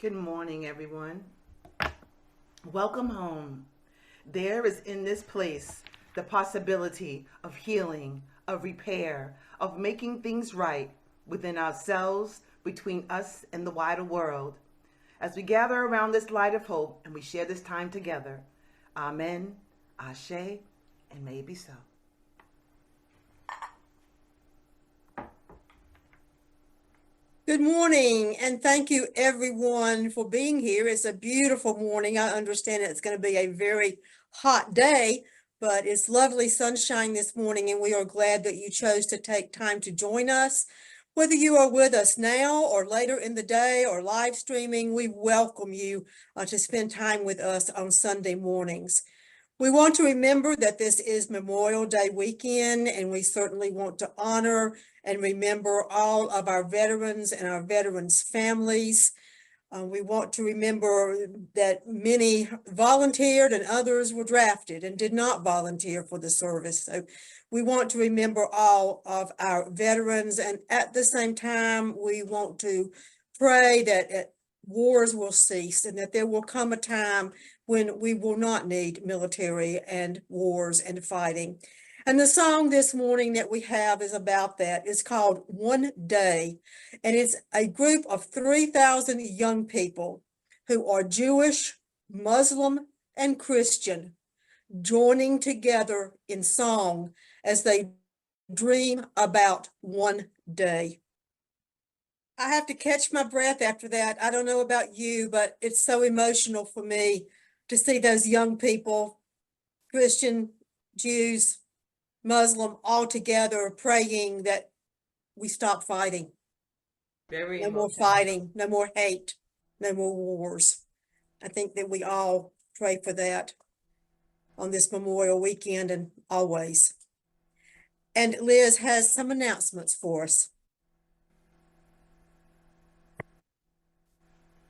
Good morning, everyone. Welcome home. There is in this place the possibility of healing, of repair, of making things right within ourselves, between us and the wider world. As we gather around this light of hope and we share this time together, Amen, Ashe, and may it be so. Good morning, and thank you everyone for being here. It's a beautiful morning. I understand it's going to be a very hot day, but it's lovely sunshine this morning, and we are glad that you chose to take time to join us. Whether you are with us now or later in the day or live streaming, we welcome you to spend time with us on Sunday mornings. We want to remember that this is Memorial Day weekend, and we certainly want to honor and remember all of our veterans and our veterans' families. We want to remember that many volunteered and others were drafted and did not volunteer for the service. So we want to remember all of our veterans, and at the same time, we want to pray that wars will cease and that there will come a time when we will not need military and wars and fighting. And the song this morning that we have is about that. It's called One Day, and it's a group of 3,000 young people who are Jewish, Muslim, and Christian joining together in song as they dream about one day. I have to catch my breath after that. I don't know about you, but it's so emotional for me to see those young people, Christian, Jews, Muslim, all together praying that we stop fighting. Very No more emotional. fighting, no more hate, no more wars. I think that we all pray for that on this Memorial weekend and always. And Liz has some announcements for us.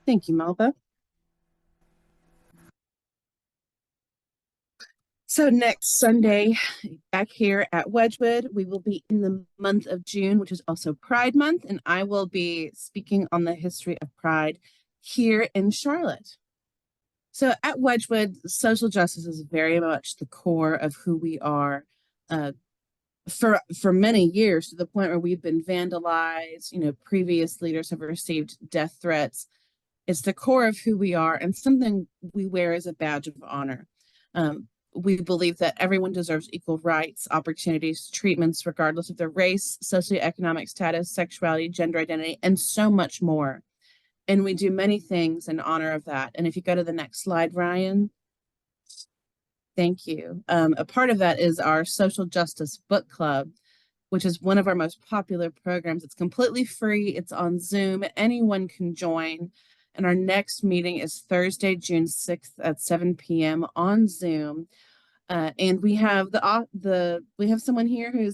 Thank you, Melba. So next Sunday, back here at Wedgewood, we will be in the month of June, which is also Pride Month, and I will be speaking on the history of Pride here in Charlotte. So at Wedgewood, social justice is very much the core of who we are. For many years, to the point where we've been vandalized, previous leaders have received death threats. It's the core of who we are and something we wear as a badge of honor. We believe that everyone deserves equal rights, opportunities, treatments, regardless of their race, socioeconomic status, sexuality, gender identity, and so much more. And we do many things in honor of that. And if you go to the next slide, Ryan. Thank you. A part of that is our Social Justice Book Club, which is one of our most popular programs. It's completely free. It's on Zoom. Anyone can join. And our next meeting is Thursday, June 6th at 7 p.m. on Zoom. And we have we have someone here who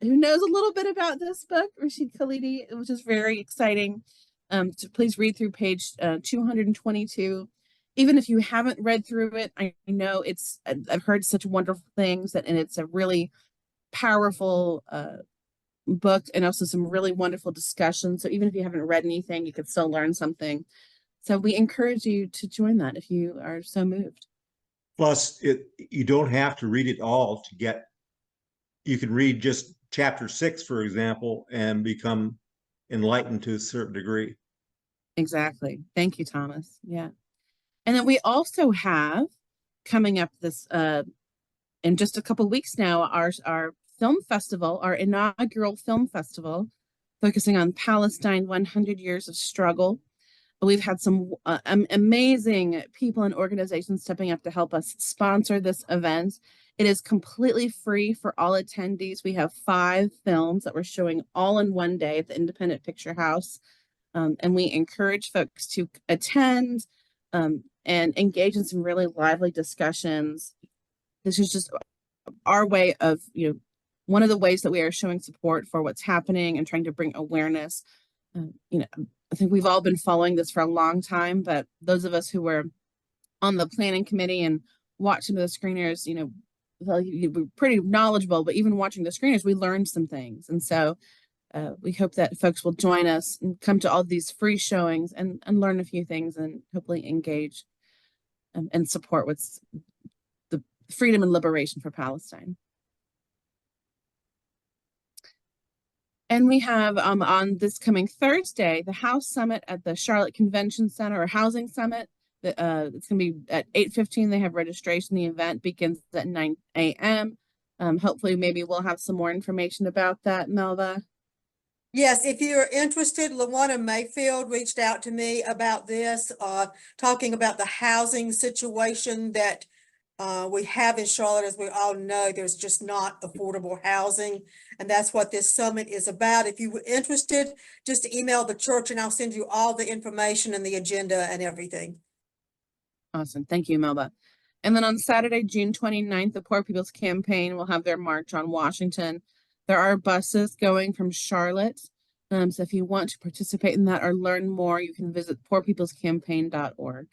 knows a little bit about this book, Rashid Khalidi, which is very exciting. So please read through page 222. Even if you haven't read through it, I know I've heard such wonderful things and it's a really powerful book and also some really wonderful discussions. So even if you haven't read anything, you could still learn something. So we encourage you to join that if you are so moved. Plus, you don't have to read it all to get, you can read just chapter 6, for example, and become enlightened to a certain degree. Exactly. Thank you, Thomas. Yeah. And then we also have coming up this in just a couple weeks now, our film festival, our inaugural film festival, focusing on Palestine 100 Years of Struggle. We've had some amazing people and organizations stepping up to help us sponsor this event. It is completely free for all attendees. We have 5 films that we're showing all in one day at the Independent Picture House. And we encourage folks to attend and engage in some really lively discussions. This is just our way of, one of the ways that we are showing support for what's happening and trying to bring awareness. I think we've all been following this for a long time, but those of us who were on the planning committee and watched some of the screeners, we're pretty knowledgeable, but even watching the screeners, we learned some things. And so we hope that folks will join us and come to all these free showings and learn a few things and hopefully engage and support what's the freedom and liberation for Palestine. And we have on this coming Thursday, the House Summit at the Charlotte Convention Center, or Housing Summit. It's going to be at 8:15. They have registration. The event begins at 9 a.m. Hopefully, maybe we'll have some more information about that, Melba. Yes, if you're interested, LaWanna Mayfield reached out to me about this, talking about the housing situation that we have in Charlotte. As we all know, there's just not affordable housing, and that's what this summit is about. If you were interested, just email the church and I'll send you all the information and the agenda and everything. Awesome. Thank you, Melba. And then on Saturday, June 29th, the Poor People's Campaign will have their march on Washington. There are buses going from Charlotte. So if you want to participate in that or learn more, you can visit poorpeoplescampaign.org.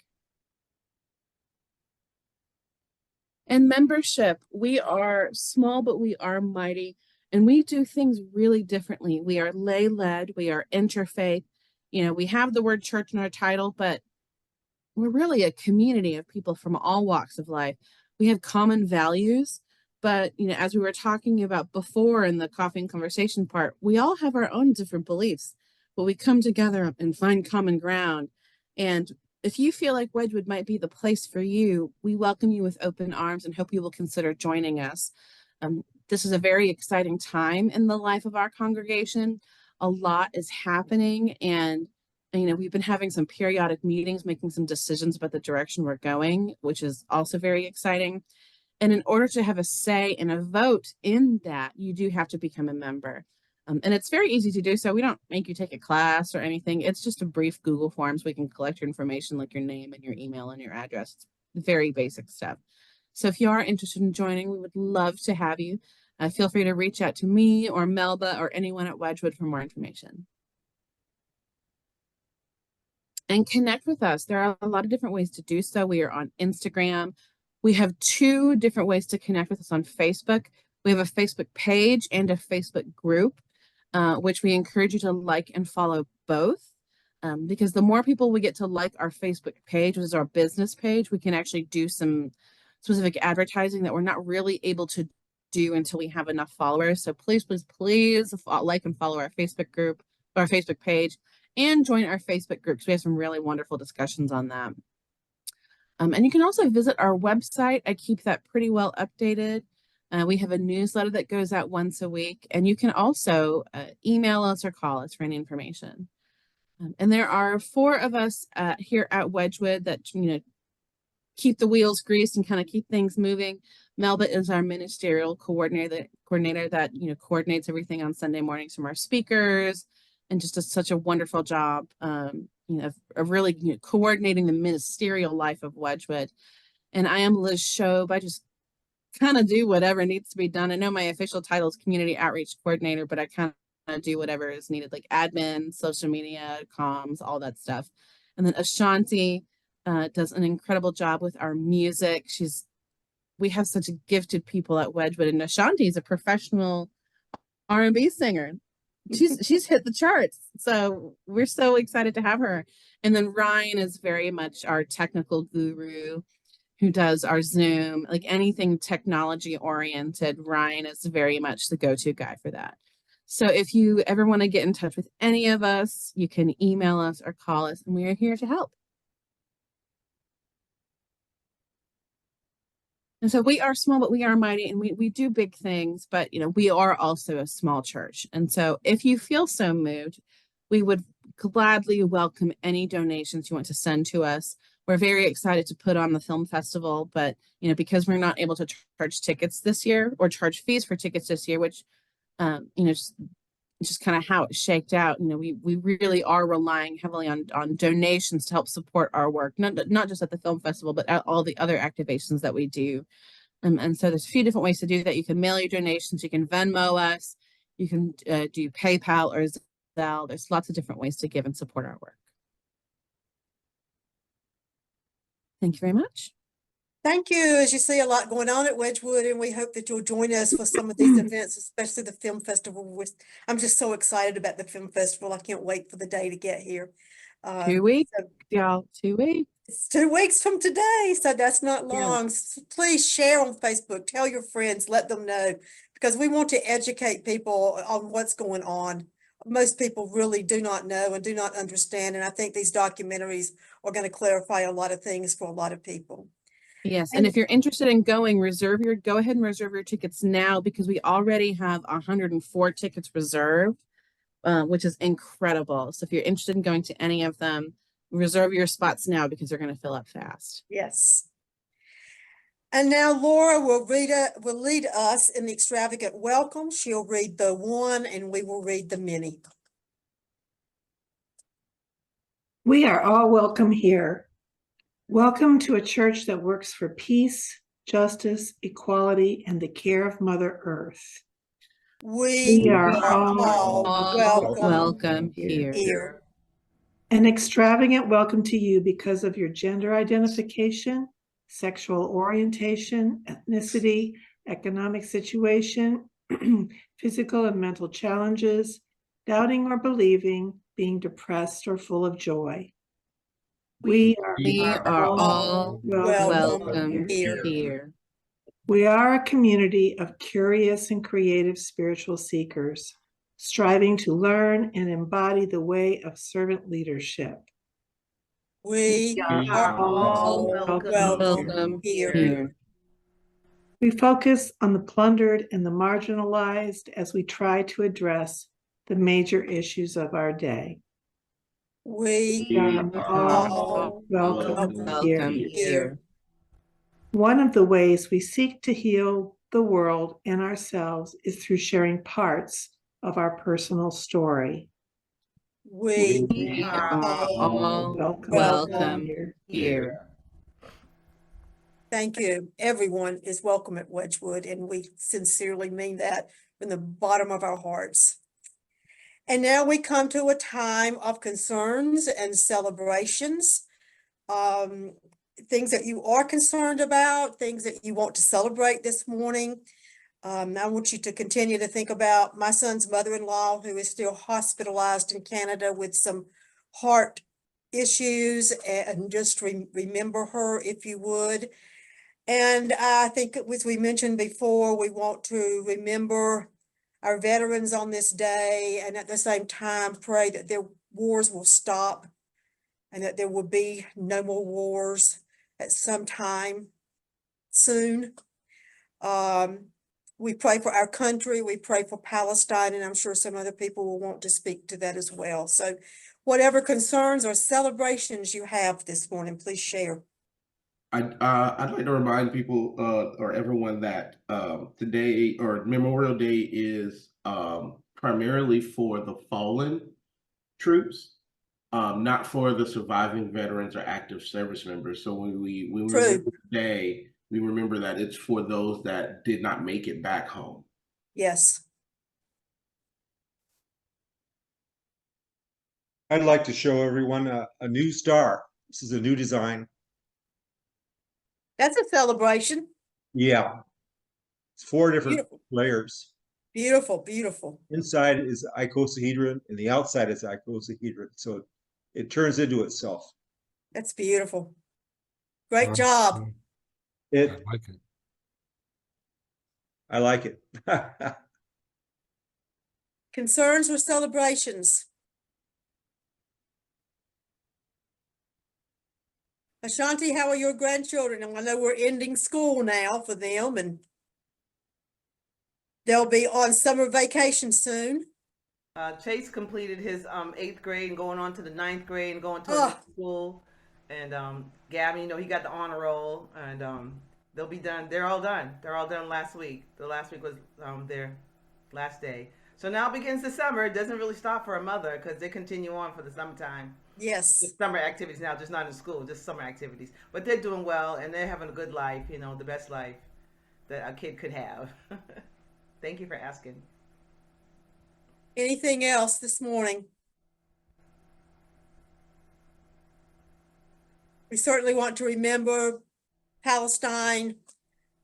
And membership, we are small, but we are mighty, and we do things really differently. We are lay-led, we are interfaith. You know, we have the word church in our title, but we're really a community of people from all walks of life. We have common values, but, you know, as we were talking about before in the coffee and conversation part, we all have our own different beliefs, but we come together and find common ground. And if you feel like Wedgewood might be the place for you, we welcome you with open arms and hope you will consider joining us. This is a very exciting time in the life of our congregation. A lot is happening, and you know, we've been having some periodic meetings, making some decisions about the direction we're going, which is also very exciting. And in order to have a say and a vote in that, you do have to become a member. And it's very easy to do so. We don't make you take a class or anything. It's just a brief Google Forms. We can collect your information, like your name and your email and your address. It's very basic stuff. So if you are interested in joining, we would love to have you. Feel free to reach out to me or Melba or anyone at Wedgewood for more information. And connect with us. There are a lot of different ways to do so. We are on Instagram. We have 2 different ways to connect with us on Facebook. We have a Facebook page and a Facebook group, which we encourage you to like and follow both, because the more people we get to like our Facebook page, which is our business page, we can actually do some specific advertising that we're not really able to do until we have enough followers. So please, please, please like and follow our Facebook group, our Facebook page, and join our Facebook groups. We have some really wonderful discussions on that. And you can also visit our website. I keep that pretty well updated. We have a newsletter that goes out once a week, and you can also email us or call us for any information. And there are 4 of us here at Wedgewood that, you know, keep the wheels greased and kind of keep things moving. Melba is our ministerial coordinator that, you know, coordinates everything on Sunday mornings from our speakers, and just does such a wonderful job, you know, of really, you know, coordinating the ministerial life of Wedgewood. And I am Liz Shobe. I just kind of do whatever needs to be done. I know my official title is community outreach coordinator, but I kind of do whatever is needed, like admin, social media, comms, all that stuff. And then Ashanti does an incredible job with our music. We have such gifted people at Wedgewood, and Ashanti is a professional R&B singer. She's hit the charts, so we're so excited to have her. And then Ryan is very much our technical guru, who does our Zoom, like anything technology oriented. Ryan is very much the go-to guy for that. So if you ever want to get in touch with any of us, you can email us or call us, and we are here to help. And so we are small, but we are mighty, and we do big things, but, you know, we are also a small church. And so if you feel so moved, we would gladly welcome any donations you want to send to us. We're very excited to put on the film festival, but, you know, because we're not able to charge tickets this year or charge fees for tickets this year, which, you know, just kind of how it shaked out. You know, we really are relying heavily on donations to help support our work, not just at the film festival, but at all the other activations that we do. And so there's a few different ways to do that. You can mail your donations, you can Venmo us, you can do PayPal or Zelle. There's lots of different ways to give and support our work. Thank you very much. Thank you. As you see, a lot going on at Wedgewood, and we hope that you'll join us for some of these events, especially the film festival. I'm just so excited about the film festival. I can't wait for the day to get here. 2 weeks, So y'all, 2 weeks. it's 2 weeks from today, so that's not Yeah. long. Please share on Facebook, tell your friends, let them know, because we want to educate people on what's going on. Most people really do not know and do not understand, and I think these documentaries are going to clarify a lot of things for a lot of people. Yes, and if you're interested in going, go ahead and reserve your tickets now, because we already have 104 tickets reserved, which is incredible. So if you're interested in going to any of them, reserve your spots now, because they're going to fill up fast. Yes. And now Laura will lead us in the extravagant welcome. She'll read the one and we will read the many. We are all welcome here. Welcome to a church that works for peace, justice, equality, and the care of Mother Earth. We are all welcome here. here. An extravagant welcome to you because of your gender identification, sexual orientation, ethnicity, economic situation, physical and mental challenges, doubting or believing, being depressed or full of joy. We are all welcome here. We are a community of curious and creative spiritual seekers, striving to learn and embody the way of servant leadership. We are all welcome here. We focus on the plundered and the marginalized as we try to address the major issues of our day. We are all welcome here. One of the ways we seek to heal the world and ourselves is through sharing parts of our personal story. We are all welcome here. Thank you. Everyone is welcome at Wedgewood, and we sincerely mean that from the bottom of our hearts. And now we come to a time of concerns and celebrations. Things that you are concerned about, things that you want to celebrate this morning. I want you to continue to think about my son's mother-in-law, who is still hospitalized in Canada with some heart issues, and just remember her if you would. And I think, as we mentioned before, we want to remember our veterans on this day, and at the same time pray that their wars will stop and that there will be no more wars at some time soon. We pray for our country, we pray for Palestine, and I'm sure some other people will want to speak to that as well. So whatever concerns or celebrations you have this morning, please share. I'd like to remind people or everyone that today, or Memorial Day, is primarily for the fallen troops, not for the surviving veterans or active service members. So when we remember today, we remember that it's for those that did not make it back home. Yes. I'd like to show everyone a new star. This is a new design. That's a celebration. Yeah. It's 4 different layers. Beautiful, beautiful. Inside is icosahedron and the outside is icosahedron. So it turns into itself. That's beautiful. Great job. I like it. Concerns or celebrations? Ashanti, how are your grandchildren? And I know we're ending school now for them, and they'll be on summer vacation soon. Chase completed his 8th grade and going on to the 9th grade and going to school. And Gabby, he got the honor roll, and they'll be done. They're all done. They're all done last week. The last week was their last day. So now begins the summer. It doesn't really stop for a mother because they continue on for the summertime. Yes. Just summer activities now, just not in school, just summer activities. But they're doing well, and they're having a good life, the best life that a kid could have. Thank you for asking. Anything else this morning? We certainly want to remember Palestine,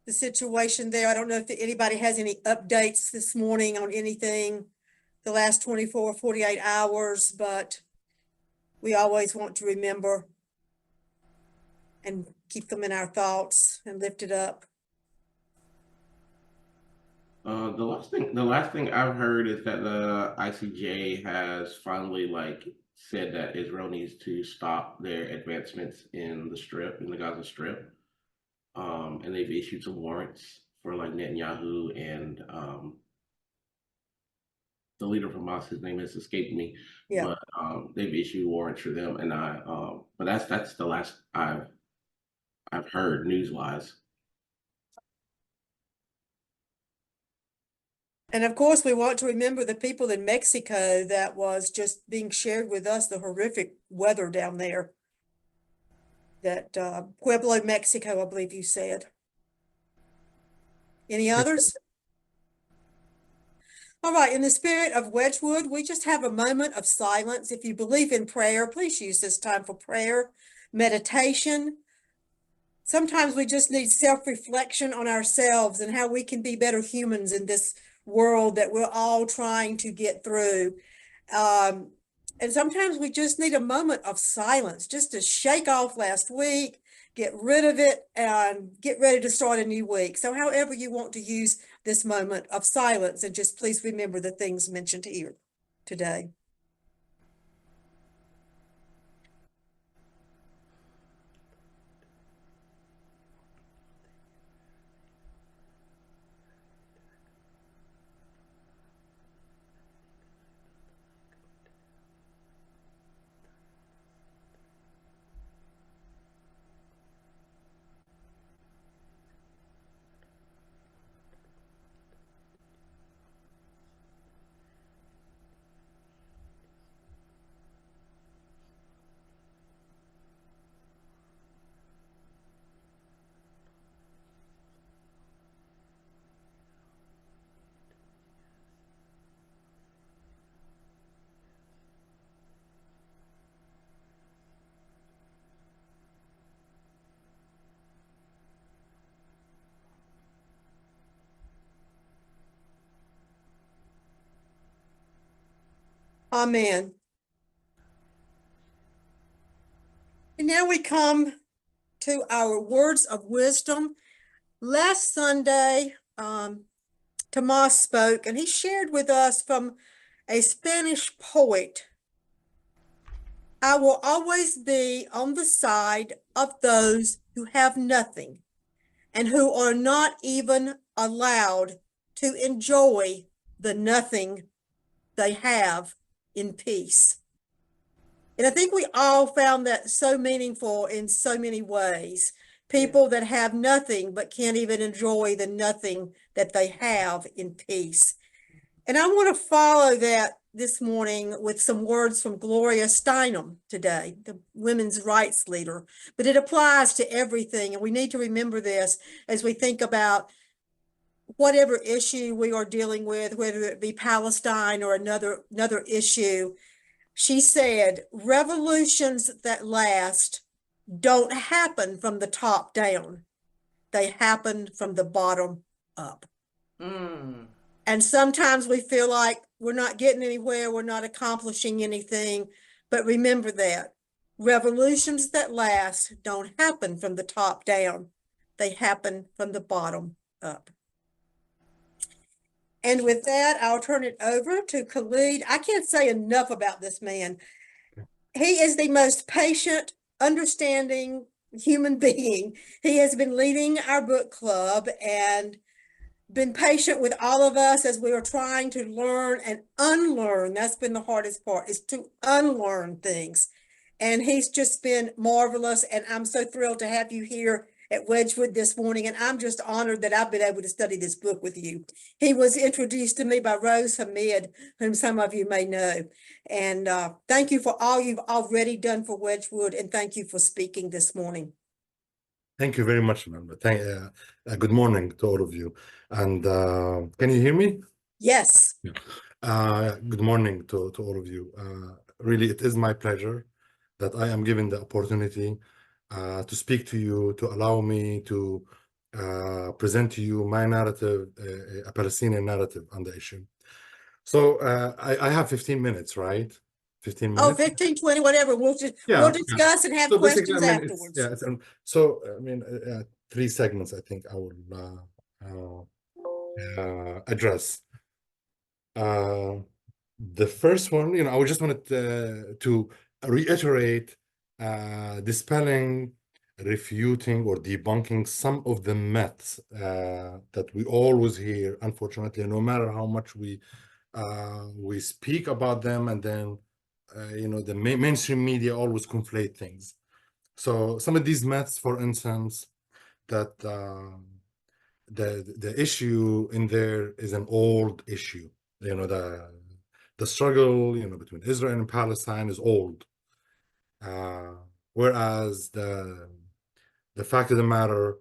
the situation there. I don't know if anybody has any updates this morning on anything the last 24, 48 hours, but we always want to remember and keep them in our thoughts and lift it up. The last thing I've heard is that the ICJ has finally said that Israel needs to stop their advancements in the Gaza Strip. And they've issued some warrants for Netanyahu and the leader of Hamas. His name has escaped me. Yeah. But they've issued warrants for them, and but that's the last I've heard news-wise. And of course, we want to remember the people in Mexico that was just being shared with us, the horrific weather down there. That Pueblo, Mexico, I believe you said. Any others? All right, in the spirit of Wedgewood, we just have a moment of silence. If you believe in prayer, please use this time for prayer, meditation. Sometimes we just need self-reflection on ourselves and how we can be better humans in this world that we're all trying to get through. And sometimes we just need a moment of silence just to shake off last week, get rid of it, and get ready to start a new week. So however you want to use this moment of silence, and just please remember the things mentioned here today. Amen. And now we come to our words of wisdom. Last Sunday, Tomas spoke, and he shared with us from a Spanish poet. I will always be on the side of those who have nothing and who are not even allowed to enjoy the nothing they have in peace. And I think we all found that so meaningful in so many ways. People that have nothing but can't even enjoy the nothing that they have in peace. And I want to follow that this morning with some words from Gloria Steinem today, the women's rights leader. But it applies to everything, and we need to remember this as we think about whatever issue we are dealing with, whether it be Palestine or another issue. She said, revolutions that last don't happen from the top down. They happen from the bottom up. And sometimes we feel like we're not getting anywhere, we're not accomplishing anything. But remember that revolutions that last don't happen from the top down. They happen from the bottom up. And with that, I'll turn it over to Khalid. I can't say enough about this man. He is the most patient, understanding human being. He has been leading our book club and been patient with all of us as we are trying to learn and unlearn. That's been the hardest part, is to unlearn things. And he's just been marvelous. And I'm so thrilled to have you here at Wedgewood this morning. And I'm just honored that I've been able to study this book with you. He was introduced to me by Rose Hamid, whom some of you may know. And thank you for all you've already done for Wedgewood. And thank you for speaking this morning. Thank you very much, Amanda. Good morning to all of you. And can you hear me? Yes. Good morning to all of you. Really, it is my pleasure that I am given the opportunity to speak to you, to allow me to present to you my narrative, a Palestinian narrative on the issue. So I have 15 minutes, right? 15 Oh, minutes? 15, 20, whatever. We'll Yeah. discuss and have So basically, questions I mean, afterwards. so I mean, 3 segments I think I will address. The first one, I just wanted to reiterate, dispelling, refuting, or debunking some of the myths that we always hear, unfortunately, no matter how much we speak about them, and then the mainstream media always conflate things. So some of these myths, for instance, that the issue in there is an old issue. The struggle, between Israel and Palestine is old. Whereas the fact of the matter,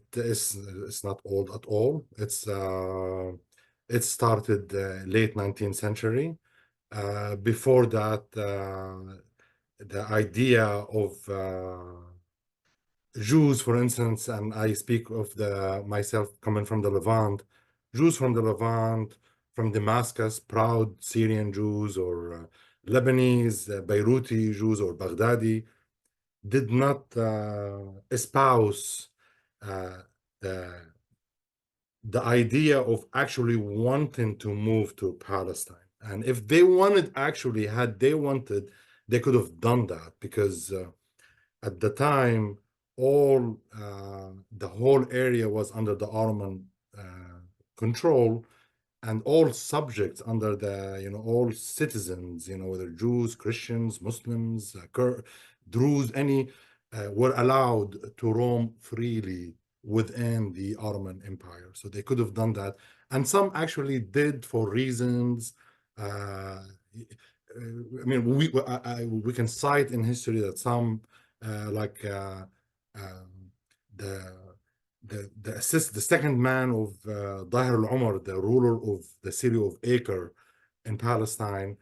it's not old at all. It started late 19th century. Before that, the idea of Jews, for instance, and I speak of myself coming from the Levant, Jews from the Levant, from Damascus, proud Syrian Jews, or Lebanese, Beiruti Jews, or Baghdadi, did not espouse uh, the, the idea of actually wanting to move to Palestine. And if they had they wanted, they could have done that, because at the time, the whole area was under the Ottoman control, and all subjects under all citizens, whether Jews, Christians, Muslims, Druze, were allowed to roam freely within the Ottoman Empire. So they could have done that. And some actually did, for reasons, I mean, we can cite in history that some, like the second man of Daher al-Umar, the ruler of the city of Acre in Palestine,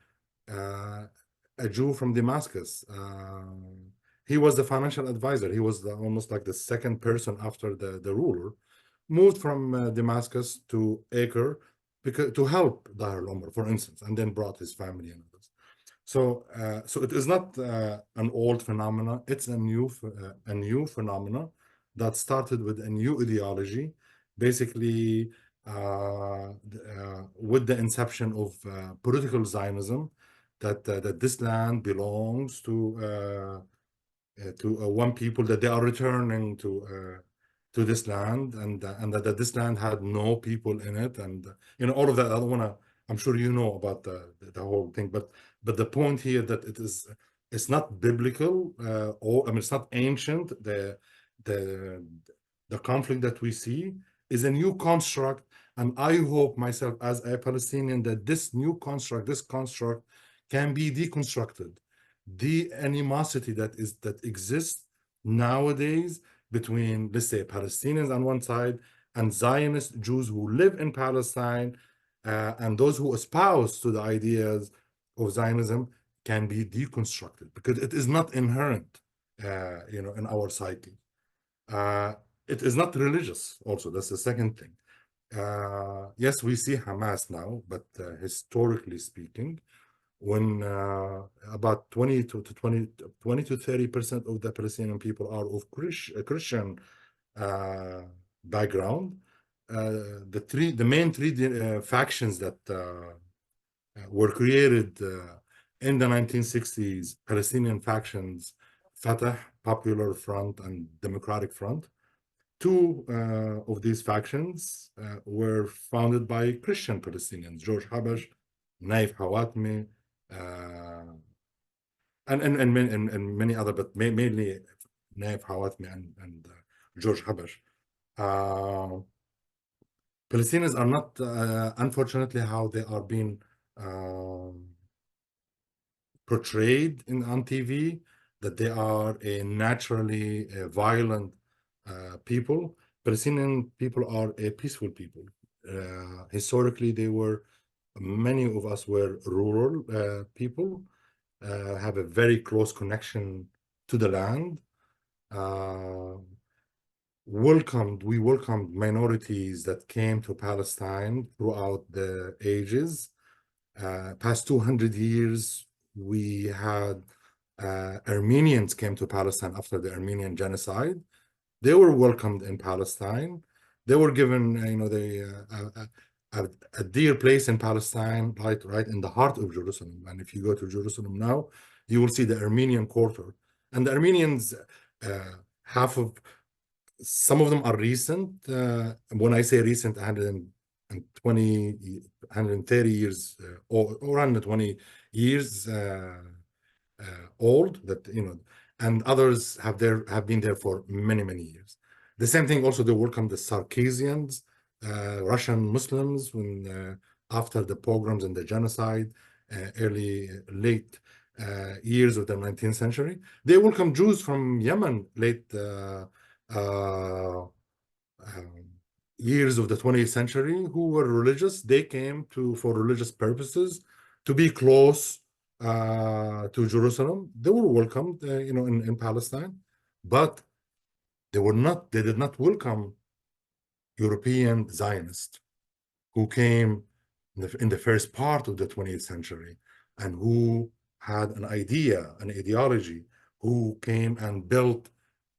a Jew from Damascus. He was the financial advisor. He was almost like the second person after the ruler. Moved from Damascus to Acre to help Daher al-Umar, for instance, and then brought his family and others. So it is not an old phenomena. It's a new phenomena that started with a new ideology, basically with the inception of political Zionism, that this land belongs to one people, that they are returning to this land, and that this land had no people in it, and all of that. I don't want to. I'm sure you know about the whole thing, but the point here that it's not biblical, or I mean it's not ancient. The conflict that we see is a new construct, and I hope myself as a Palestinian that this construct can be deconstructed. The animosity that exists nowadays between, let's say, Palestinians on one side and Zionist Jews who live in Palestine, and those who espouse to the ideas of Zionism, can be deconstructed, because it is not inherent, in our psyche. It is not religious also. That's the second thing. Yes, we see Hamas now, but historically speaking, when about 20 to 30% of the Palestinian people are of Christian background, the main three factions that were created in the 1960s, Palestinian factions, Fatah, Popular Front, and Democratic Front. Two of these factions were founded by Christian Palestinians, George Habash, Naif Hawatmi, and many other, but mainly Naif Hawatmi and George Habash. Palestinians are not, unfortunately, how they are being portrayed on TV, that they are a naturally violent people. Palestinian people are a peaceful people. Historically, many of us were rural people, have a very close connection to the land. uh, we welcomed minorities that came to Palestine throughout the ages. Past 200 years, we had Armenians came to Palestine after the Armenian genocide. They were welcomed in Palestine. They were given, a dear place in Palestine, right in the heart of Jerusalem. And if you go to Jerusalem now, you will see the Armenian Quarter. And the Armenians, some of them are recent. When I say recent, 120, 130 years, or 120 years old, that, and others have been there for many, many years. The same thing also, they welcome the Sarkeesians, Russian Muslims, when after the pogroms and the genocide, late years of the 19th century. They welcome Jews from Yemen, late years of the 20th century, who were religious. They came for religious purposes, to be close to Jerusalem. They were welcomed, in Palestine, but they did not welcome European Zionists who came in the first part of the 20th century, and who had an idea, an ideology, who came and built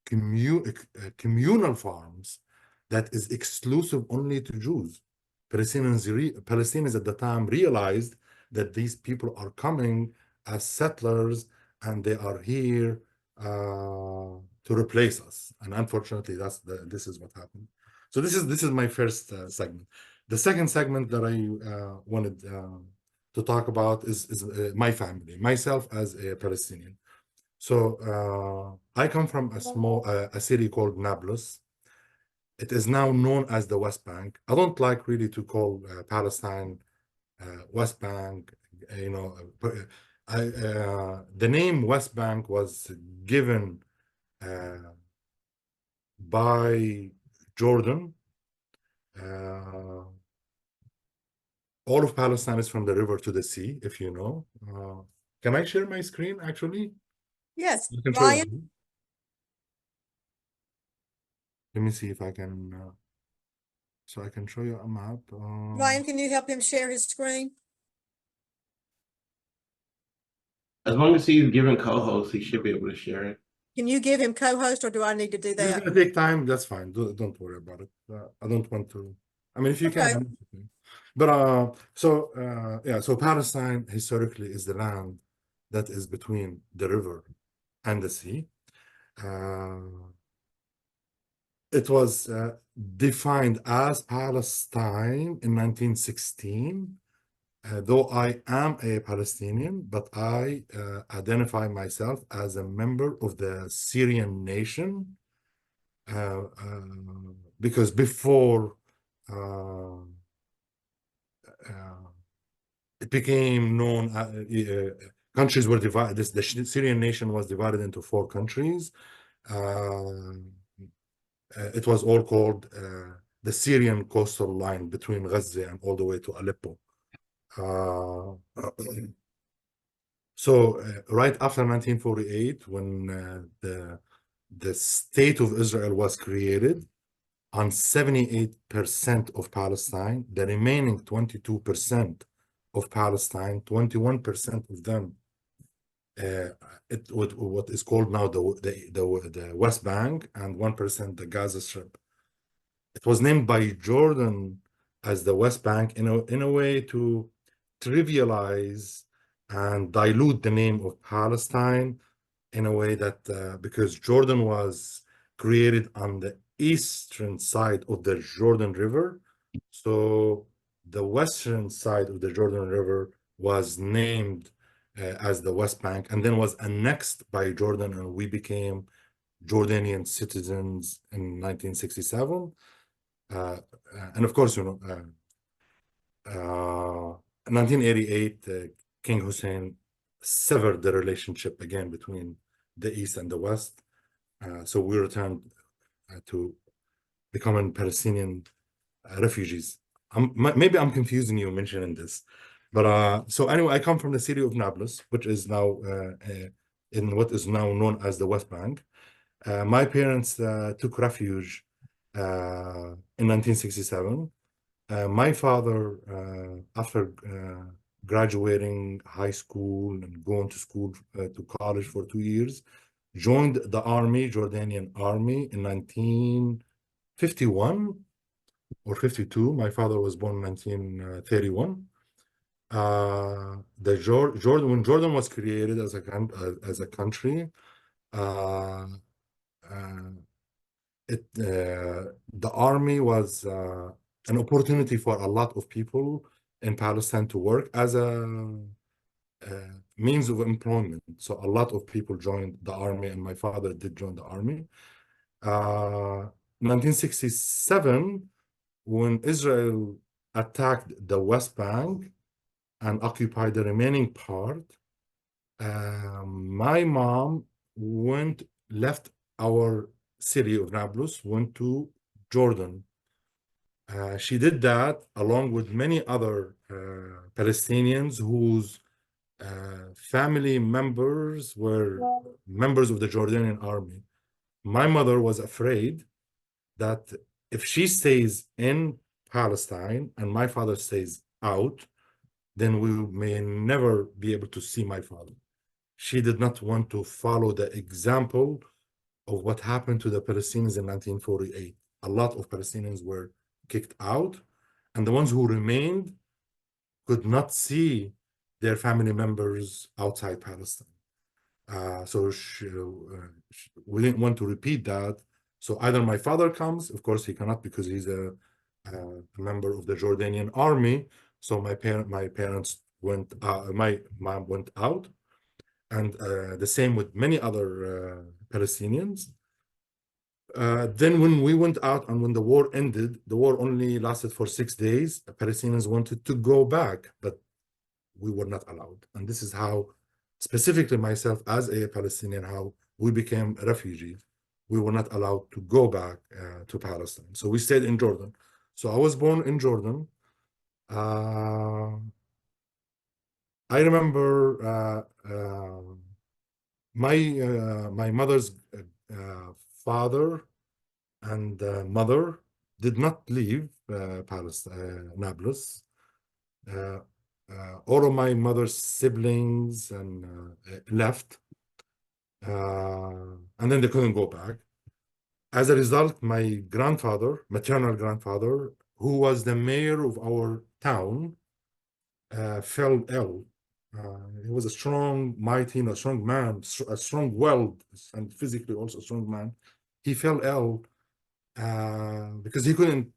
communal farms that is exclusive only to Jews. Palestinians at the time realized that these people are coming as settlers, and they are here to replace us. And unfortunately, this is what happened. So this is my first segment. The second segment that I wanted to talk about is my family, myself as a Palestinian. So I come from a city called Nablus. It is now known as the West Bank. I don't like really to call Palestine West Bank. The name West Bank was given by Jordan. All of Palestine is from the river to the sea, if you know. Can I share my screen, actually? Yes, You can show Ryan, you. Let me see if I can, so I can show you a map. Ryan, can you help him share his screen? As long as he's given co-host, he should be able to share it. Can you give him co-host, or do I need to do It's that? gonna take time, that's fine. Don't worry about it. I don't want to, I mean, if you Okay. can. But so Palestine historically is the land that is between the river and the sea. It was defined as Palestine in 1916. Though I am a Palestinian, but I identify myself as a member of the Syrian nation, because before it became known, countries were divided. The Syrian nation was divided into 4 countries. It was all called the Syrian coastal line between Gaza and all the way to Aleppo. So right after 1948, when the state of Israel was created, on 78% of Palestine, the remaining 22% of Palestine, 21% of them, what is called now the West Bank, and 1% the Gaza Strip. It was named by Jordan as the West Bank in a way to trivialize and dilute the name of Palestine, in a way that because Jordan was created on the eastern side of the Jordan River, so the western side of the Jordan River was named as the West Bank, and then was annexed by Jordan, and we became Jordanian citizens in 1967. And of course, 1988, King Hussein severed the relationship again between the East and the West. So we returned to becoming Palestinian refugees. Maybe I'm confusing you mentioning this, but so anyway, I come from the city of Nablus, which is now in what is now known as the West Bank. My parents took refuge in 1967. My father, after graduating high school and going to school to college for 2 years, joined the army, Jordanian army, in 1951 or 52. My father was born in 1931. When Jordan was created as a country, uh, the army was an opportunity for a lot of people in Palestine to work as a means of employment. So a lot of people joined the army, and my father did join the army. 1967, when Israel attacked the West Bank and occupied the remaining part, my mom left our city of Nablus, went to Jordan. She did that along with many other Palestinians whose family members were members of the Jordanian army. My mother was afraid that if she stays in Palestine and my father stays out, then we may never be able to see my father. She did not want to follow the example of what happened to the Palestinians in 1948. A lot of Palestinians were kicked out, and the ones who remained could not see their family members outside Palestine. So we didn't want to repeat that. So either my father comes, of course he cannot because he's a member of the Jordanian army. So my parents went, my mom went out, and the same with many other Palestinians. Then when we went out and when the war ended, the war only lasted for 6 days. The Palestinians wanted to go back, but we were not allowed. And this is how, specifically myself as a Palestinian, how we became refugees. We were not allowed to go back to Palestine. So we stayed in Jordan. So I was born in Jordan. I remember my mother's father and mother did not leave Palestine, Nablus. All of my mother's siblings and left, and then they couldn't go back. As a result, my grandfather, maternal grandfather, who was the mayor of our town, fell ill. He was a strong, mighty, a strong man, a strong-willed, and physically also a strong man. He fell ill because he couldn't,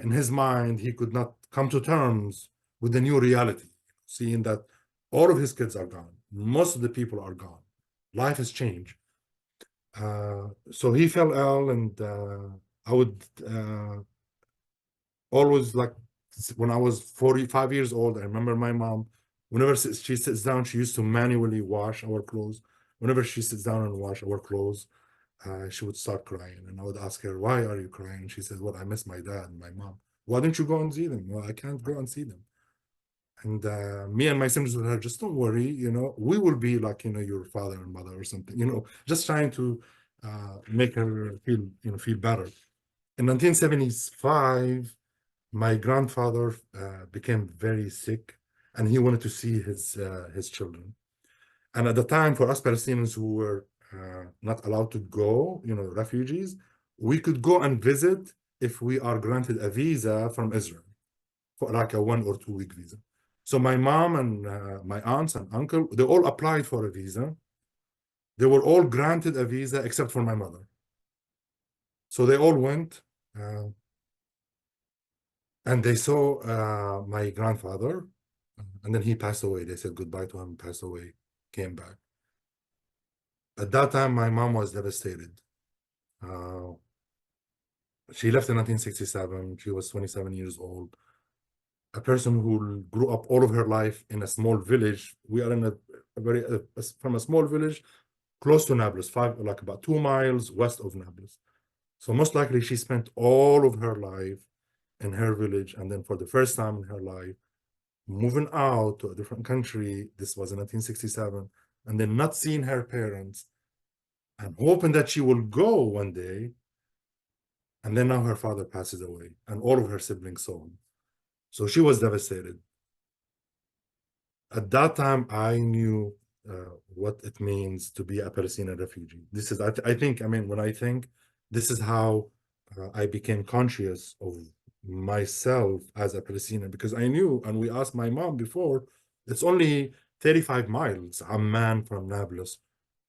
in his mind, he could not come to terms with the new reality, seeing that all of his kids are gone. Most of the people are gone. Life has changed. So he fell ill, and I would always, like, when I was 45 years old, I remember my mom, whenever she sits down, she used to manually wash our clothes. Whenever she sits down and wash our clothes, she would start crying. And I would ask her, why are you crying? And she said, well, I miss my dad and my mom. Why don't you go and see them? Well, I can't go and see them. And me and my siblings with her, just don't worry, we will be like, your father and mother or something, just trying to make her feel better. In 1975, my grandfather became very sick, and he wanted to see his children. And at the time, for us Palestinians who were not allowed to go, refugees, we could go and visit if we are granted a visa from Israel, for like a 1 or 2 week visa. So my mom and my aunts and uncle, they all applied for a visa. They were all granted a visa except for my mother. So they all went and they saw my grandfather, and then he passed away. They said goodbye to him, passed away, came back. At that time, my mom was devastated. She left in 1967. She was 27 years old. A person who grew up all of her life in a small village. We are in from a small village close to Nablus, like about 2 miles west of Nablus. So most likely she spent all of her life in her village, and then for the first time in her life, moving out to a different country. This was in 1967, and then not seeing her parents and hoping that she will go one day. And then now her father passes away, and all of her siblings saw him. So she was devastated. At that time, I knew what it means to be a Palestinian refugee. This is, I think, I mean, when I think, this is how I became conscious of myself as a Palestinian, because I knew, and we asked my mom before, it's only 35 miles, Amman from Nablus.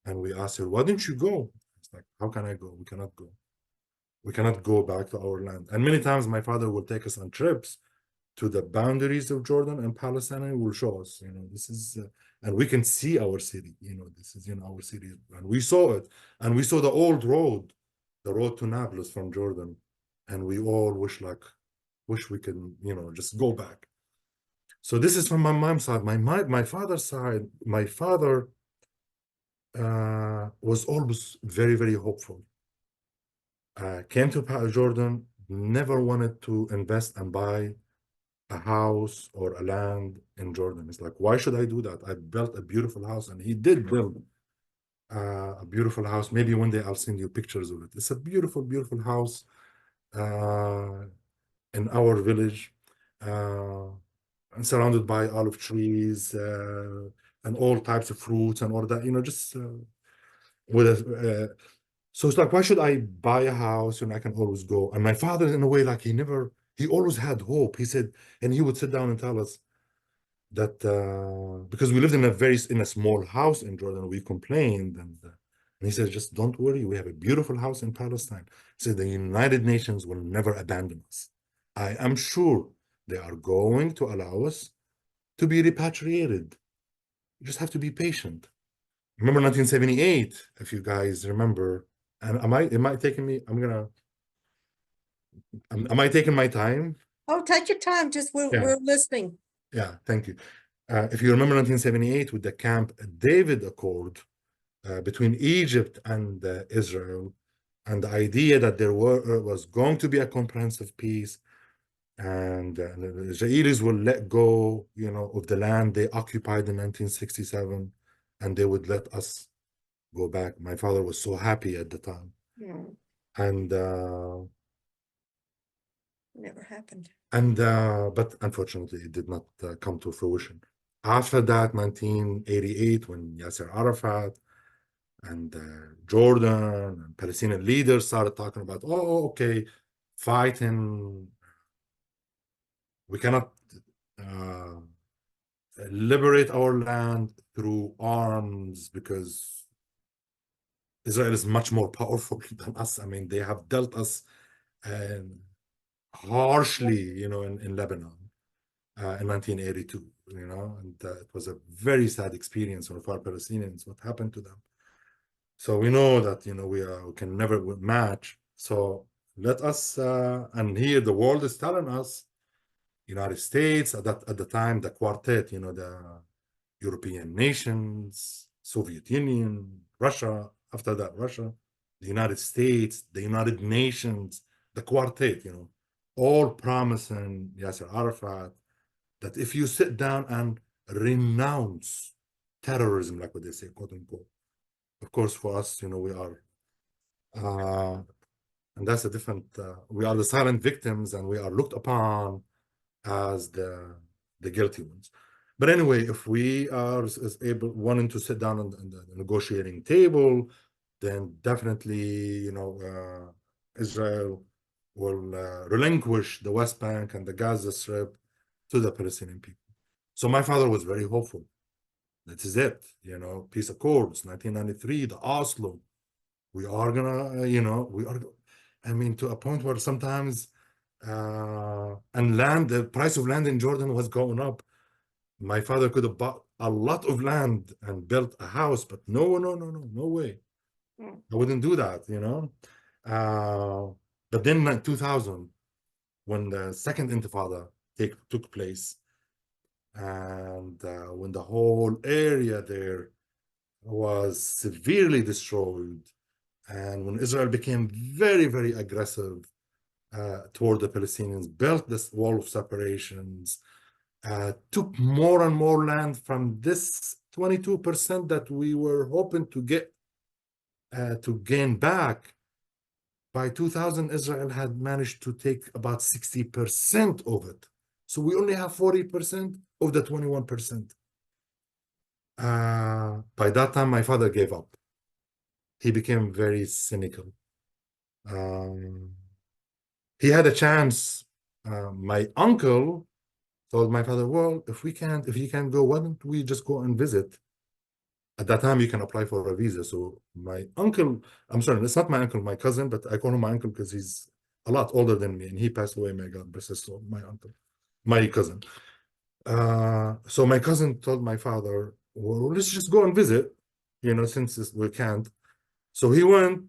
And we asked her, why didn't you go? It's like, how can I go? We cannot go. We cannot go back to our land. And many times my father will take us on trips to the boundaries of Jordan and Palestine, and will show us, this is, and we can see our city, this is, our city. And we saw it. And we saw the old road, the road to Nablus from Jordan. And we all wish we can, just go back. So this is from my mom's side. My father's side, my father was always very, very hopeful. Came to Jordan, never wanted to invest and buy a house or a land in Jordan. It's like, why should I do that? I built a beautiful house, and he did build a beautiful house. Maybe one day I'll send you pictures of it. It's a beautiful, beautiful house in our village, and surrounded by olive trees and all types of fruits and all that, just with a so it's like, why should I buy a house when I can always go? And my father, in a way, like he always had hope. He said, and he would sit down and tell us that because we lived in a small house in Jordan, we complained, and he said, just don't worry, we have a beautiful house in Palestine. He said, the United Nations will never abandon us. I am sure they are going to allow us to be repatriated. You just have to be patient. Remember 1978, if you guys remember. And am I taking me? Am I taking my time? Oh, take your time. Just we're listening. Yeah, thank you. If you remember 1978 with the Camp David Accord between Egypt and Israel, and the idea that there was going to be a comprehensive peace, and the Israelis will let go, of the land they occupied in 1967, and they would let us go back. My father was so happy at the time. Yeah. And never happened. And but unfortunately, it did not come to fruition. After that, 1988, when Yasser Arafat and Jordan and Palestinian leaders started talking about, oh, okay, fighting, we cannot liberate our land through arms because Israel is much more powerful than us. I mean, they have dealt us harshly, in Lebanon in 1982, and it was a very sad experience for our Palestinians, what happened to them. So we know that, we can never match. So let us, and here the world is telling us, United States, at the time, the quartet, the European nations, Soviet Union, Russia, after that, Russia, the United States, the United Nations, the quartet, all promising Yasser Arafat that if you sit down and renounce terrorism, like what they say, quote unquote, of course, for us, we are, and that's a different, we are the silent victims, and we are looked upon as the guilty ones. But anyway, if we are wanting to sit down on the negotiating table, then definitely, Israel will relinquish the West Bank and the Gaza Strip to the Palestinian people. So my father was very hopeful. That is it, peace accords, 1993, the Oslo. We are gonna, to a point where sometimes, and the price of land in Jordan was going up. My father could have bought a lot of land and built a house, but no way. I wouldn't do that, But then in 2000, when the second Intifada took place, and when the whole area there was severely destroyed, and when Israel became very, very aggressive toward the Palestinians, built this wall of separations, took more and more land from this 22% that we were hoping to get to gain back. By 2000, Israel had managed to take about 60% of it. So we only have 40% of the 21%. By that time, my father gave up. He became very cynical. He had a chance. My uncle told my father, well, if you can't go, why don't we just go and visit? At that time, you can apply for a visa. So my uncle, I'm sorry, it's not my uncle, my cousin, but I call him my uncle because he's a lot older than me, and he passed away, my God bless his soul, my uncle, my cousin. So my cousin told my father, well, let's just go and visit, since we can't. So he went,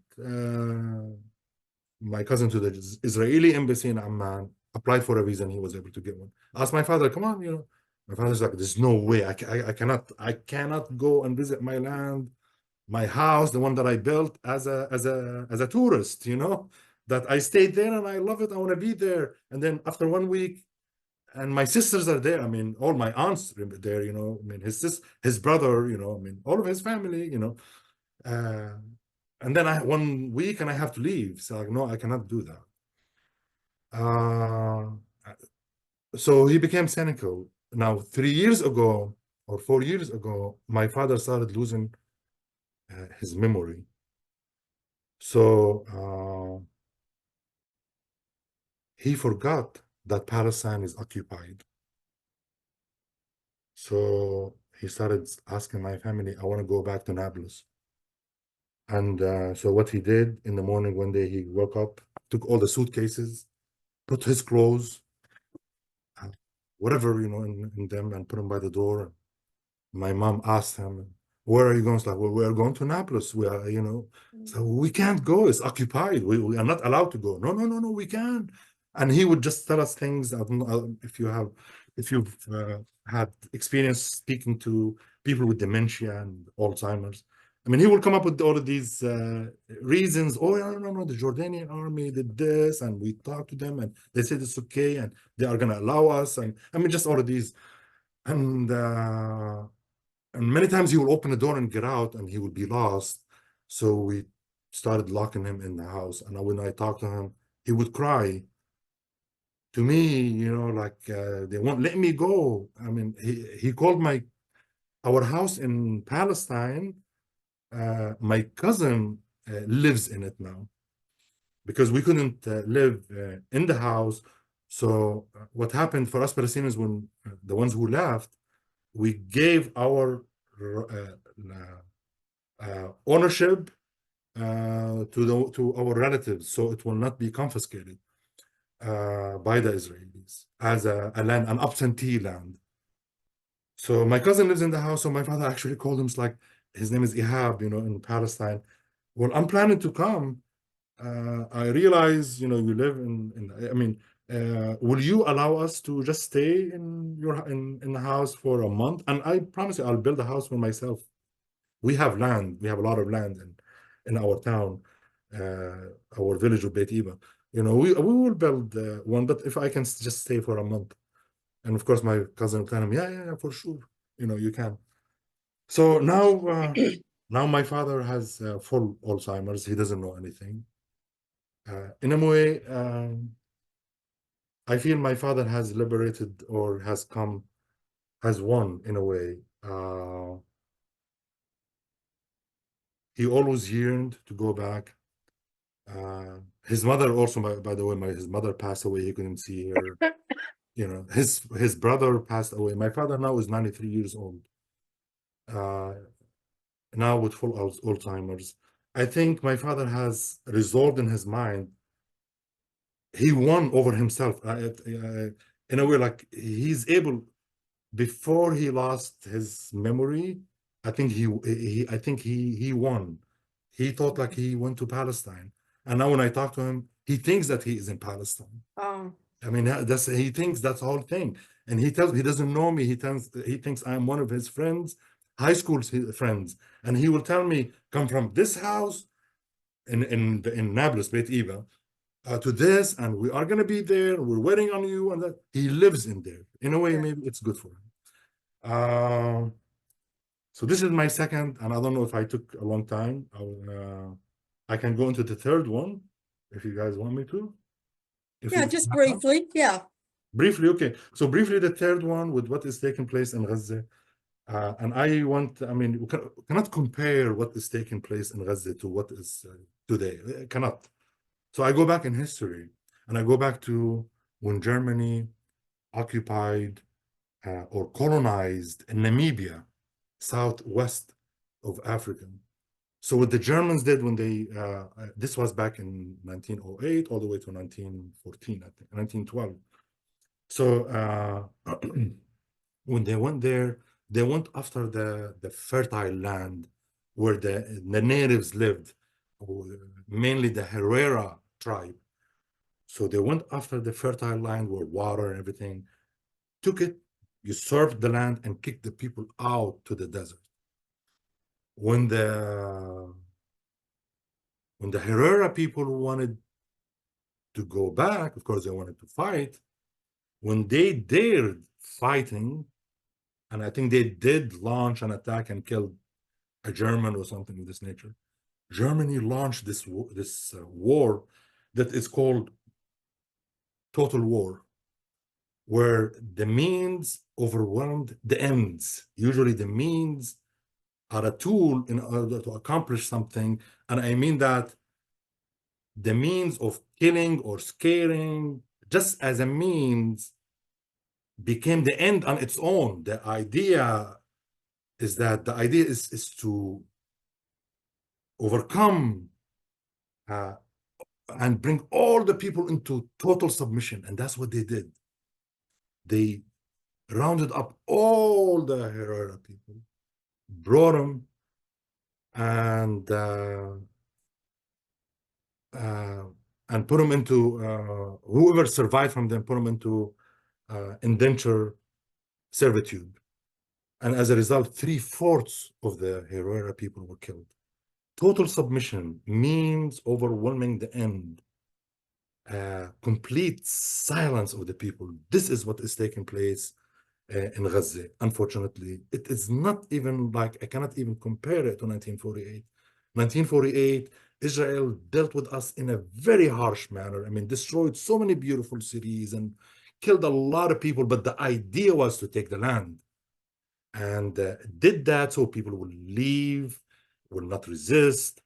my cousin, to the Israeli embassy in Amman, applied for a visa, and he was able to get one. Asked my father, come on, My father's like, there's no way. I cannot go and visit my land, my house, the one that I built as a tourist, that I stayed there and I love it. I want to be there. And then after 1 week, and my sisters are there. I mean, all my aunts are there, I mean, his brother, all of his family, and then 1 week and I have to leave. So like, no, I cannot do that. So he became cynical. Now, 3 years ago or 4 years ago, my father started losing his memory. So he forgot that Palestine is occupied. So he started asking my family, I want to go back to Nablus. And so what he did in the morning, one day he woke up, took all the suitcases, put his clothes, whatever, in them, and put them by the door. My mom asked him, where are you going? He's like, well, we are going to Nablus. We are, so we can't go. It's occupied. We are not allowed to go. No, we can. And he would just tell us things. I don't know if you've had experience speaking to people with dementia and Alzheimer's. I mean, he will come up with all of these reasons. Oh, no, the Jordanian army did this, and we talked to them, and they said it's okay, and they are going to allow us. And I mean, just all of these. And many times he will open the door and get out, and he would be lost. So we started locking him in the house. And when I talked to him, he would cry to me, like they won't let me go. I mean, he called our house in Palestine. My cousin lives in it now because we couldn't live in the house. So what happened for us Palestinians, when the ones who left, we gave our ownership to our relatives, so it will not be confiscated by the Israelis as an absentee land. So my cousin lives in the house. So my father actually called him. It's like, his name is Ihab, in Palestine. Well, I'm planning to come. I realize, you live I mean, will you allow us to just stay in the house for a month? And I promise you, I'll build a house for myself. We have land. We have a lot of land in our town, our village of Beit Iba. We will build one, but if I can just stay for a month. And of course, my cousin will tell him, yeah, for sure. You can. So now my father has full Alzheimer's. He doesn't know anything. In a way, I feel my father has liberated or has won in a way. He always yearned to go back. His mother also, by the way, his mother passed away. He couldn't see her. His brother passed away. My father now is 93 years old. Now with full Alzheimer's. I think my father has resolved in his mind. He won over himself in a way, like he's able. Before he lost his memory, I think he won. He thought like he went to Palestine, and now when I talk to him, he thinks that he is in Palestine. Oh. I mean, he thinks that's the whole thing, and he doesn't know me. He thinks I'm one of his friends, high school friends, and he will tell me, come from this house in Nablus, Beit Iba, to this, and we are going to be there. We're waiting on you, and that he lives in there. In a way, maybe it's good for him. So this is my second, and I don't know if I took a long time. I can go into the third one if you guys want me to. If Yeah, you just briefly. Yeah. briefly, okay. So briefly, the third one with what is taking place in Gaza. And I mean, we cannot compare what is taking place in Gaza to what is today. Cannot. So I go back in history, and I go back to when Germany occupied or colonized Namibia, southwest of Africa. So what the Germans did when they, this was back in 1908 all the way to 1914, I think, 1912. So when they went there, they went after the fertile land where the natives lived, mainly the Herrera tribe. So they went after the fertile land where water and everything, took it, usurped the land, and kicked the people out to the desert. When the Herrera people wanted to go back, of course, they wanted to fight. When they dared fighting, and I think they did launch an attack and killed a German or something of this nature, Germany launched this war that is called total war, where the means overwhelmed the ends. Usually the means are a tool in order to accomplish something. And I mean that the means of killing or scaring, just as a means, became the end on its own. The idea is that the idea is to overcome and bring all the people into total submission. And that's what they did. They rounded up all the Herrera people, brought them, and put them into, whoever survived from them, put them into indenture servitude. And as a result, 3/4 of the Herrera people were killed. Total submission means overwhelming the end, complete silence of the people. This is what is taking place in Gaza. Unfortunately, it is not even like, I cannot even compare it to 1948. 1948, Israel dealt with us in a very harsh manner. I mean, destroyed so many beautiful cities and killed a lot of people, but the idea was to take the land. And did that so people will leave, will not resist.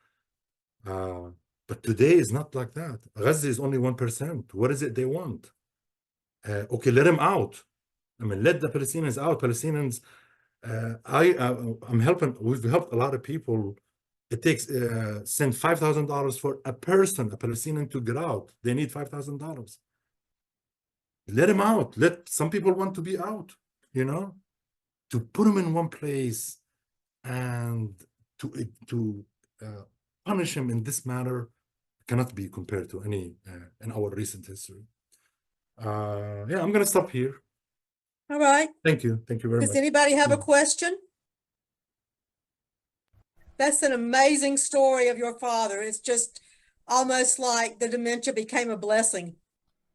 But today is not like that. Gaza is only 1%. What is it they want? Okay, let them out. I mean, let the Palestinians out. Palestinians, I'm helping, we've helped a lot of people. It takes, send $5,000 for a person, a Palestinian, to get out. They need $5,000. Let them out. Let some people want to be out, you know, to put them in one place and to punish him in this manner cannot be compared to any in our recent history. Yeah, I'm gonna stop here. All right. Thank you very Does much. anybody have a Yeah. question? That's an amazing story of your father. It's just almost like the dementia became a blessing.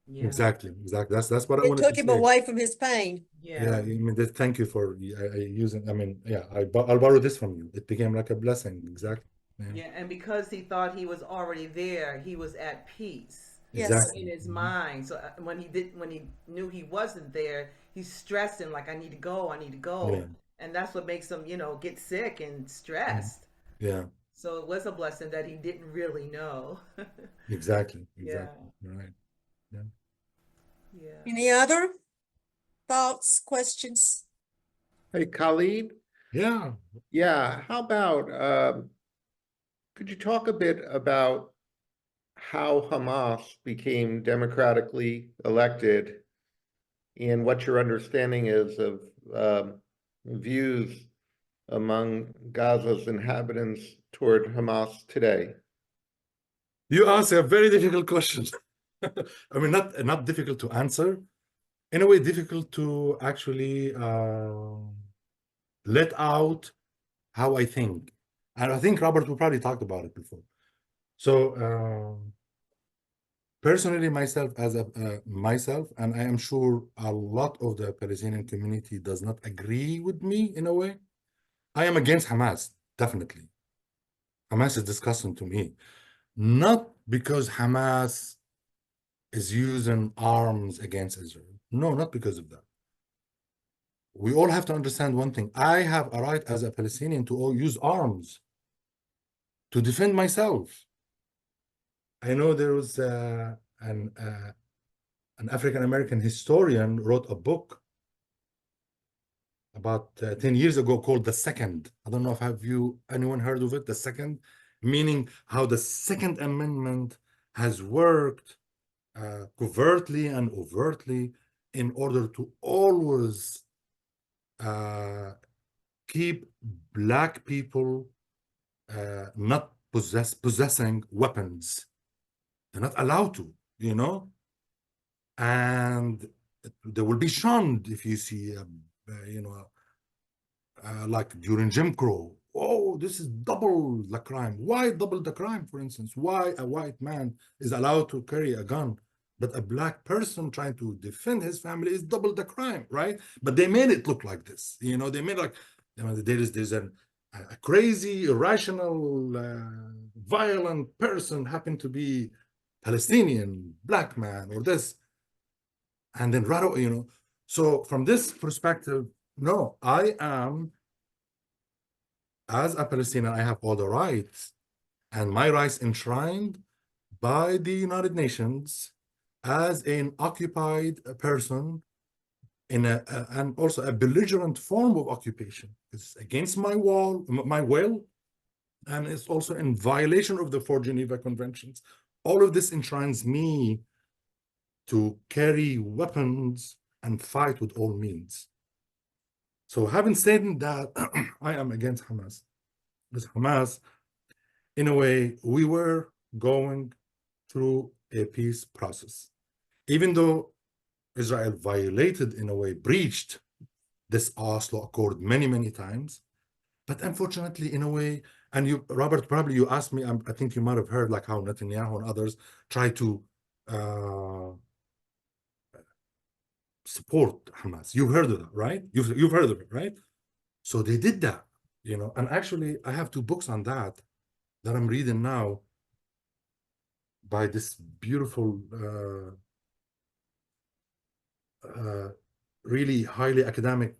Yeah. Exactly. That's what I It wanted to took him say. away from his pain. Yeah, I mean, thank you for using. I mean, yeah, I'll borrow this from you. It became like a blessing. Exactly. Yeah, and because he thought he was already there, he was at peace. Yes. Exactly. In his mind. So when he knew he wasn't there, he's stressing like, I need to go, Yeah. and that's what makes him, get sick and stressed. Yeah. So it was a blessing that he didn't really know. Exactly. Yeah. Right. Yeah. Yeah. Any other thoughts, questions? Hey, Khalid. Yeah. Yeah, how about could you talk a bit about how Hamas became democratically elected and what your understanding is of views among Gaza's inhabitants toward Hamas today? You ask a very difficult question. I mean, not difficult to answer. In a way, difficult to actually let out how I think. And I think Robert, we probably talked about it before. So personally, myself, as myself, and I am sure a lot of the Palestinian community does not agree with me in a way. I am against Hamas, definitely. Hamas is disgusting to me. Not because Hamas is using arms against Israel. No, not because of that. We all have to understand one thing. I have a right as a Palestinian to all use arms to defend myself. I know there was an African-American historian wrote a book about 10 years ago called The Second. I don't know if anyone heard of it, The Second, meaning how the Second Amendment has worked covertly and overtly in order to always keep Black people not possessing weapons. They're not allowed to, you know? And they will be shunned if you see, like during Jim Crow. Oh, this is double the crime. Why double the crime, for instance? Why a white man is allowed to carry a gun, but a Black person trying to defend his family is double the crime, right? But they made it look like this. They made like, there's a crazy, irrational, violent person happen to be Palestinian, Black man, or this. And then, so from this perspective, no, I am, as a Palestinian, I have all the rights, and my rights enshrined by the United Nations as an occupied person and also a belligerent form of occupation. It's against my will, and it's also in violation of the 4 Geneva Conventions. All of this enshrines me to carry weapons and fight with all means. So having said that, I am against Hamas. Because Hamas, in a way, we were going through a peace process. Even though Israel violated, in a way, breached this Oslo Accord many, many times, but unfortunately, in a way, and you, Robert, probably you asked me, I think you might have heard like how Netanyahu and others try to support Hamas. You've heard of that, right? You've heard of it, right? So they did that, and actually I have 2 books on that I'm reading now by this beautiful, really highly academic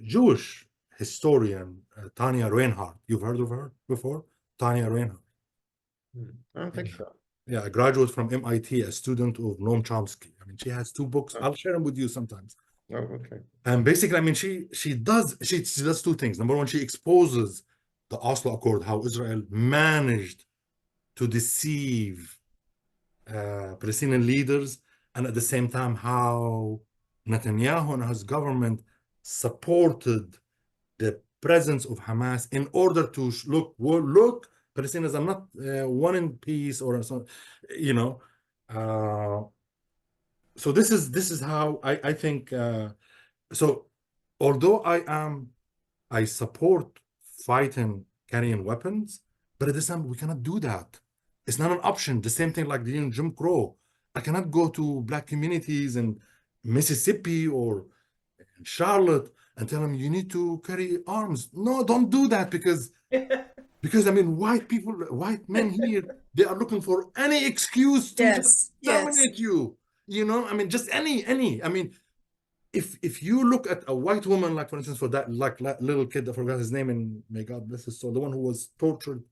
Jewish historian, Tanya Reinhardt. You've heard of her before? Tanya Reinhardt. I don't think so. Yeah, a graduate from MIT, a student of Noam Chomsky. I mean, she has 2 books. I'll share them with you sometimes. Oh, okay. And basically, I mean, she does 2 things. Number one, she exposes the Oslo Accord, how Israel managed to deceive Palestinian leaders, and at the same time, how Netanyahu and his government supported the presence of Hamas in order to look, Palestinians are not one in peace or so, so this is how I think. So although I support fighting, carrying weapons, but at the same time, we cannot do that. It's not an option. The same thing like during Jim Crow. I cannot go to Black communities in Mississippi or in Charlotte and tell them you need to carry arms. No, don't do that because I mean, white men here, they are looking for any excuse to Yes, yes. dominate you. I mean, just any. I mean, if you look at a white woman, like for instance, for that little kid, I forgot his name, and may God bless his soul, the one who was tortured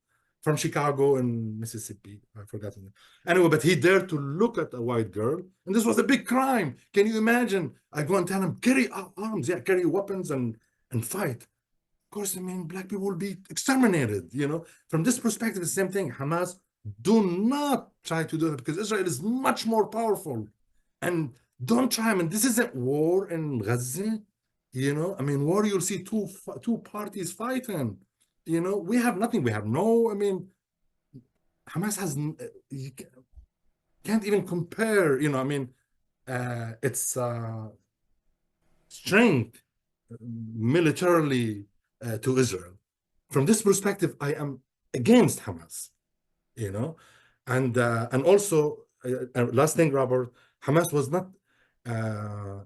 from Chicago and Mississippi, I forgot his name. Anyway, but he dared to look at a white girl, and this was a big crime. Can you imagine? I go and tell him, carry arms, yeah, carry weapons and fight. Of course, I mean, Black people will be exterminated. From this perspective, the same thing. Hamas do not try to do that because Israel is much more powerful, and don't try. I mean, this isn't war in Gaza. I mean, war, you'll see two parties fighting. We have nothing. We have no, I mean, Hamas has, you can't even compare, I mean, its strength militarily to Israel. From this perspective, I am against Hamas, and also, last thing, Robert, Hamas was not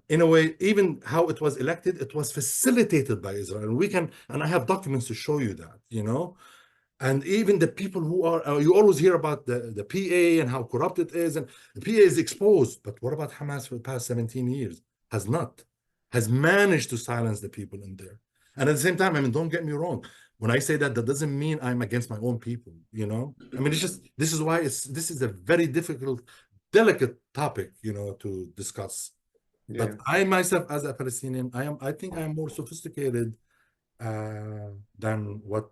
in a way, even how it was elected, it was facilitated by Israel. And we can, and I have documents to show you that, you know. And even the people who are, you always hear about the PA and how corrupt it is, and the PA is exposed. But what about Hamas for the past 17 years? Has not, has managed to silence the people in there. And at the same time, I mean, don't get me wrong. When I say that, that doesn't mean I'm against my own people, you know? I mean, it's just, this is why this is a very difficult, delicate topic, you know, to discuss. Yeah. But I myself, as a Palestinian, I think I am more sophisticated than what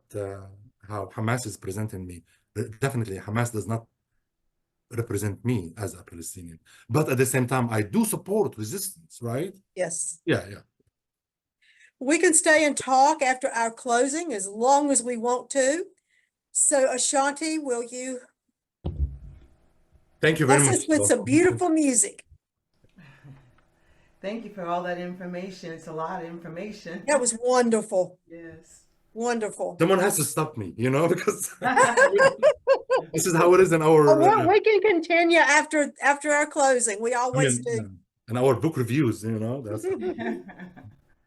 how Hamas is presenting me. Definitely, Hamas does not represent me as a Palestinian. But at the same time, I do support resistance, right? Yes. Yeah, yeah. We can stay and talk after our closing as long as we want to. So Ashanti, will you Thank you very bless much. us with some beautiful music? Thank you for all that information. It's a lot of information. That was wonderful. Yes. Wonderful. Someone has to stop me, you know, because this is how it is in our. Oh, we can continue after our closing. We I always mean, do. in our book reviews, you know. That's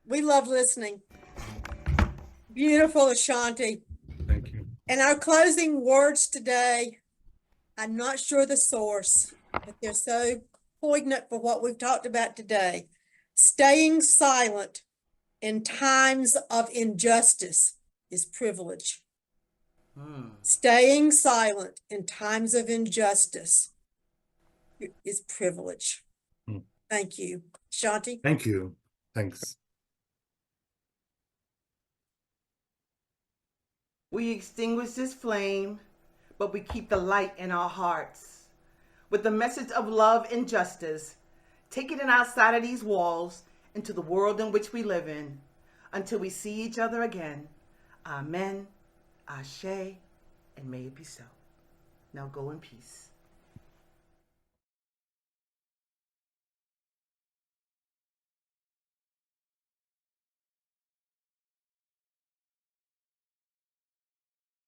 We love listening. Beautiful, Ashanti. thank you. And our closing words today, I'm not sure the source, but they're so poignant for what we've talked about today. Staying silent in times of injustice is privilege. Staying silent in times of injustice is privilege. Thank you. Shanti? Thank you. Thanks. We extinguish this flame, but we keep the light in our hearts. With the message of love and justice, taking it outside of these walls into the world in which we live in, until we see each other again. Amen, Ashe, and may it be so. Now go in peace.